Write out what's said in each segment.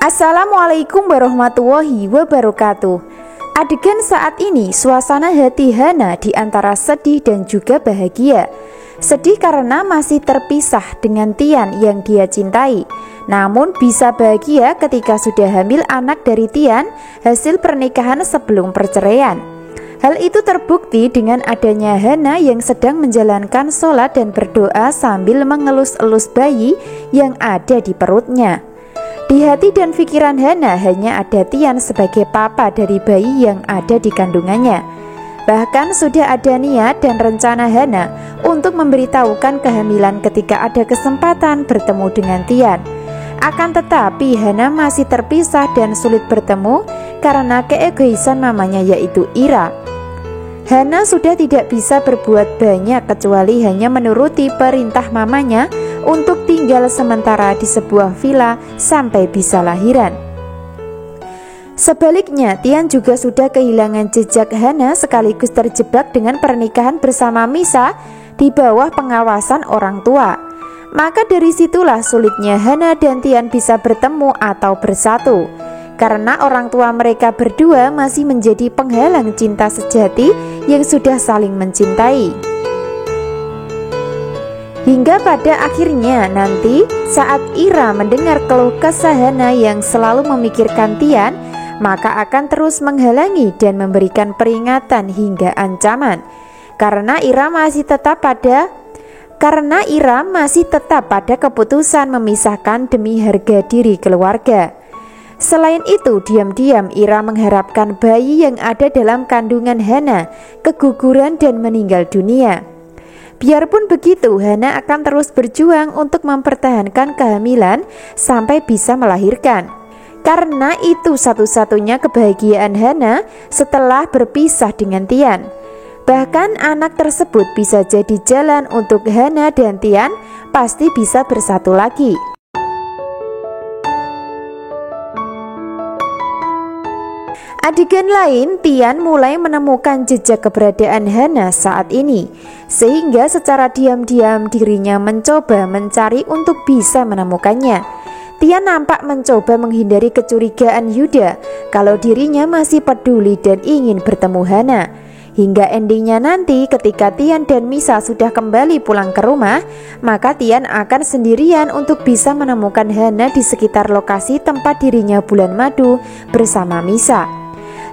Assalamualaikum warahmatullahi wabarakatuh. Adegan saat ini suasana hati Hana di antara sedih dan juga bahagia. Sedih karena masih terpisah dengan Tian yang dia cintai. Namun bisa bahagia ketika sudah hamil anak dari Tian hasil pernikahan sebelum perceraian. Hal itu terbukti dengan adanya Hana yang sedang menjalankan sholat dan berdoa sambil mengelus-elus bayi yang ada di perutnya. Di hati dan pikiran Hana hanya ada Tian sebagai papa dari bayi yang ada di kandungannya. Bahkan sudah ada niat dan rencana Hana untuk memberitahukan kehamilan ketika ada kesempatan bertemu dengan Tian. Akan tetapi Hana masih terpisah dan sulit bertemu karena keegoisan mamanya yaitu Ira. Hana sudah tidak bisa berbuat banyak kecuali hanya menuruti perintah mamanya untuk tinggal sementara di sebuah villa sampai bisa lahiran. Sebaliknya, Tian juga sudah kehilangan jejak Hana sekaligus terjebak dengan pernikahan bersama Misa di bawah pengawasan orang tua. Maka dari situlah sulitnya Hana dan Tian bisa bertemu atau bersatu. Karena orang tua mereka berdua masih menjadi penghalang cinta sejati yang sudah saling mencintai. Hingga pada akhirnya nanti saat Ira mendengar keluh kesah Hana yang selalu memikirkan Tian, maka akan terus menghalangi dan memberikan peringatan hingga ancaman. Karena Ira masih tetap pada keputusan memisahkan demi harga diri keluarga. Selain itu, diam-diam Ira mengharapkan bayi yang ada dalam kandungan Hana keguguran dan meninggal dunia. Biarpun begitu, Hana akan terus berjuang untuk mempertahankan kehamilan sampai bisa melahirkan. Karena itu satu-satunya kebahagiaan Hana setelah berpisah dengan Tian. Bahkan anak tersebut bisa jadi jalan untuk Hana dan Tian pasti bisa bersatu lagi. Adegan lain, Tian mulai menemukan jejak keberadaan Hana saat ini, sehingga secara diam-diam dirinya mencoba mencari untuk bisa menemukannya. Tian nampak mencoba menghindari kecurigaan Yuda kalau dirinya masih peduli dan ingin bertemu Hana. Hingga endingnya nanti ketika Tian dan Misa sudah kembali pulang ke rumah, maka Tian akan sendirian untuk bisa menemukan Hana di sekitar lokasi tempat dirinya bulan madu bersama Misa.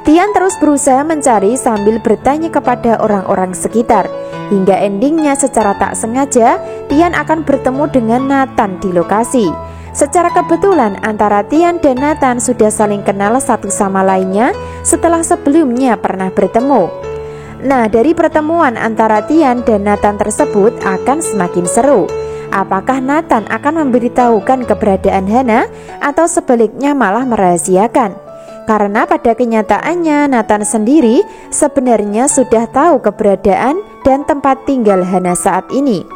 Tian terus berusaha mencari sambil bertanya kepada orang-orang sekitar. Hingga endingnya secara tak sengaja Tian akan bertemu dengan Nathan di lokasi. Secara kebetulan antara Tian dan Nathan sudah saling kenal satu sama lainnya setelah sebelumnya pernah bertemu. Nah, dari pertemuan antara Tian dan Nathan tersebut akan semakin seru. Apakah Nathan akan memberitahukan keberadaan Hana atau sebaliknya malah merahasiakan? Karena pada kenyataannya Nathan sendiri sebenarnya sudah tahu keberadaan dan tempat tinggal Hana saat ini.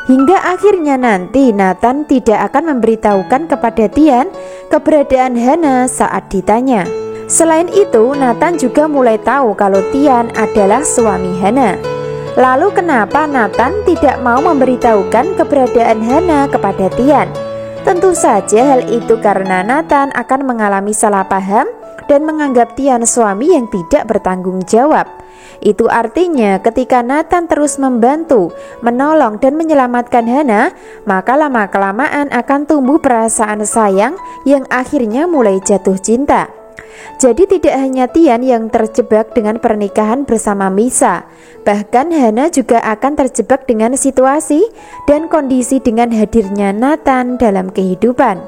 Hingga akhirnya nanti Nathan tidak akan memberitahukan kepada Tian keberadaan Hana saat ditanya. Selain itu, Nathan juga mulai tahu kalau Tian adalah suami Hana. Lalu kenapa Nathan tidak mau memberitahukan keberadaan Hana kepada Tian? Tentu saja hal itu karena Nathan akan mengalami salah paham dan menganggap Tian suami yang tidak bertanggung jawab. Itu artinya ketika Nathan terus membantu, menolong dan menyelamatkan Hana, maka lama-kelamaan akan tumbuh perasaan sayang yang akhirnya mulai jatuh cinta. Jadi tidak hanya Tian yang terjebak dengan pernikahan bersama Misa, bahkan Hana juga akan terjebak dengan situasi dan kondisi dengan hadirnya Nathan dalam kehidupan.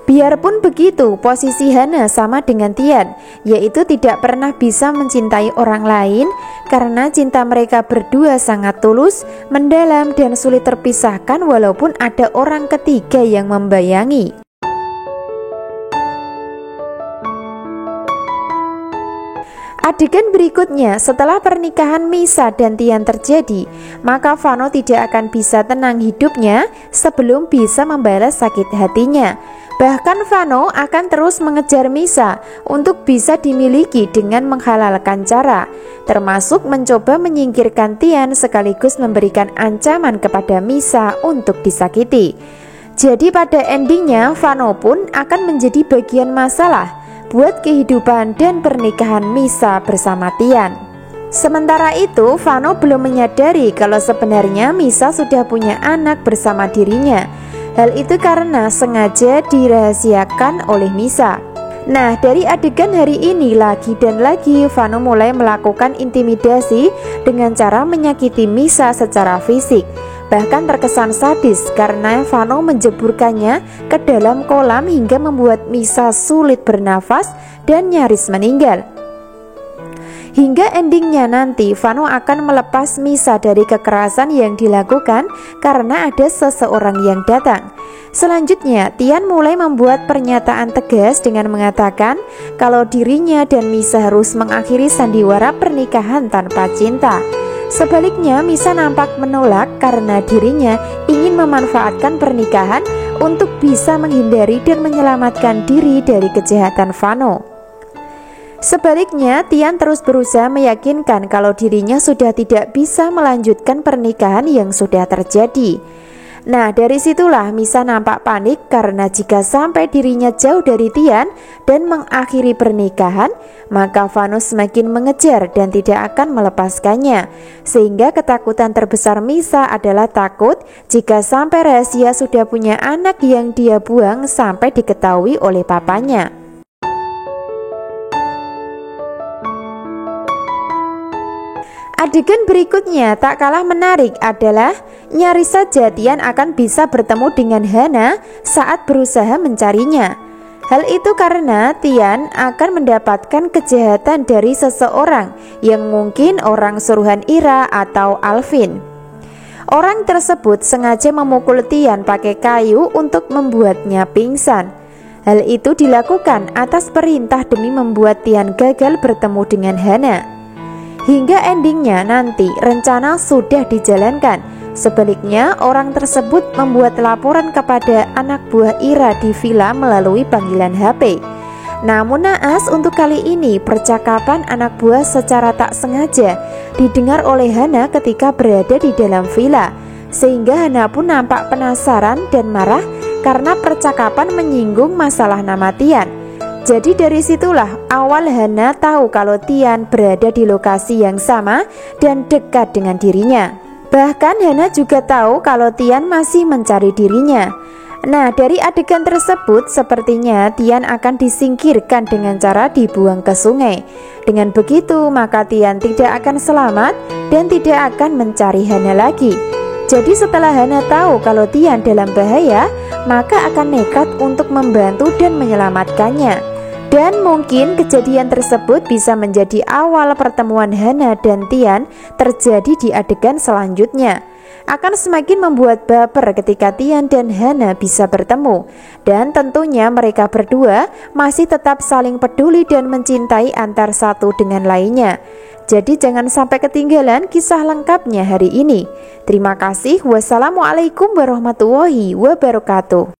Biarpun begitu, posisi Hana sama dengan Tian, yaitu tidak pernah bisa mencintai orang lain karena cinta mereka berdua sangat tulus, mendalam dan sulit terpisahkan walaupun ada orang ketiga yang membayangi. Adegan berikutnya, setelah pernikahan Misa dan Tian terjadi, maka Vano tidak akan bisa tenang hidupnya sebelum bisa membalas sakit hatinya. Bahkan Vano akan terus mengejar Misa untuk bisa dimiliki dengan menghalalkan cara, termasuk mencoba menyingkirkan Tian sekaligus memberikan ancaman kepada Misa untuk disakiti. Jadi pada endingnya Vano pun akan menjadi bagian masalah buat kehidupan dan pernikahan Misa bersama Tian. Sementara itu Vano belum menyadari kalau sebenarnya Misa sudah punya anak bersama dirinya. Hal itu karena sengaja dirahasiakan oleh Misa. Nah, dari adegan hari ini lagi dan lagi Vano mulai melakukan intimidasi dengan cara menyakiti Misa secara fisik. Bahkan terkesan sadis karena Vano menjeburkannya ke dalam kolam hingga membuat Misa sulit bernafas dan nyaris meninggal. Hingga endingnya nanti Vano akan melepas Misa dari kekerasan yang dilakukan karena ada seseorang yang datang. Selanjutnya Tian mulai membuat pernyataan tegas dengan mengatakan kalau dirinya dan Misa harus mengakhiri sandiwara pernikahan tanpa cinta. Sebaliknya Misa nampak menolak karena dirinya ingin memanfaatkan pernikahan untuk bisa menghindari dan menyelamatkan diri dari kejahatan Vano. Sebaliknya, Tian terus berusaha meyakinkan kalau dirinya sudah tidak bisa melanjutkan pernikahan yang sudah terjadi. Nah, dari situlah Misa nampak panik karena jika sampai dirinya jauh dari Tian dan mengakhiri pernikahan, maka Vano semakin mengejar dan tidak akan melepaskannya. Sehingga ketakutan terbesar Misa adalah takut jika sampai rahasia sudah punya anak yang dia buang sampai diketahui oleh papanya. Adegan berikutnya tak kalah menarik adalah nyaris saja Tian akan bisa bertemu dengan Hana saat berusaha mencarinya. Hal itu karena Tian akan mendapatkan kejahatan dari seseorang yang mungkin orang suruhan Ira atau Alvin. Orang tersebut sengaja memukul Tian pakai kayu untuk membuatnya pingsan. Hal itu dilakukan atas perintah demi membuat Tian gagal bertemu dengan Hana. Hingga endingnya nanti rencana sudah dijalankan. Sebaliknya orang tersebut membuat laporan kepada anak buah Ira di villa melalui panggilan HP. Namun naas untuk kali ini percakapan anak buah secara tak sengaja didengar oleh Hana ketika berada di dalam villa. Sehingga Hana pun nampak penasaran dan marah karena percakapan menyinggung masalah nama Tian. Jadi dari situlah awal Hana tahu kalau Tian berada di lokasi yang sama dan dekat dengan dirinya. Bahkan Hana juga tahu kalau Tian masih mencari dirinya. Nah, dari adegan tersebut sepertinya Tian akan disingkirkan dengan cara dibuang ke sungai. Dengan begitu maka Tian tidak akan selamat dan tidak akan mencari Hana lagi. Jadi setelah Hana tahu kalau Tian dalam bahaya, maka akan nekat untuk membantu dan menyelamatkannya. Dan mungkin kejadian tersebut bisa menjadi awal pertemuan Hana dan Tian terjadi di adegan selanjutnya. Akan semakin membuat baper ketika Tian dan Hana bisa bertemu. Dan tentunya mereka berdua masih tetap saling peduli dan mencintai antar satu dengan lainnya. Jadi jangan sampai ketinggalan kisah lengkapnya hari ini. Terima kasih. Wassalamualaikum warahmatullahi wabarakatuh.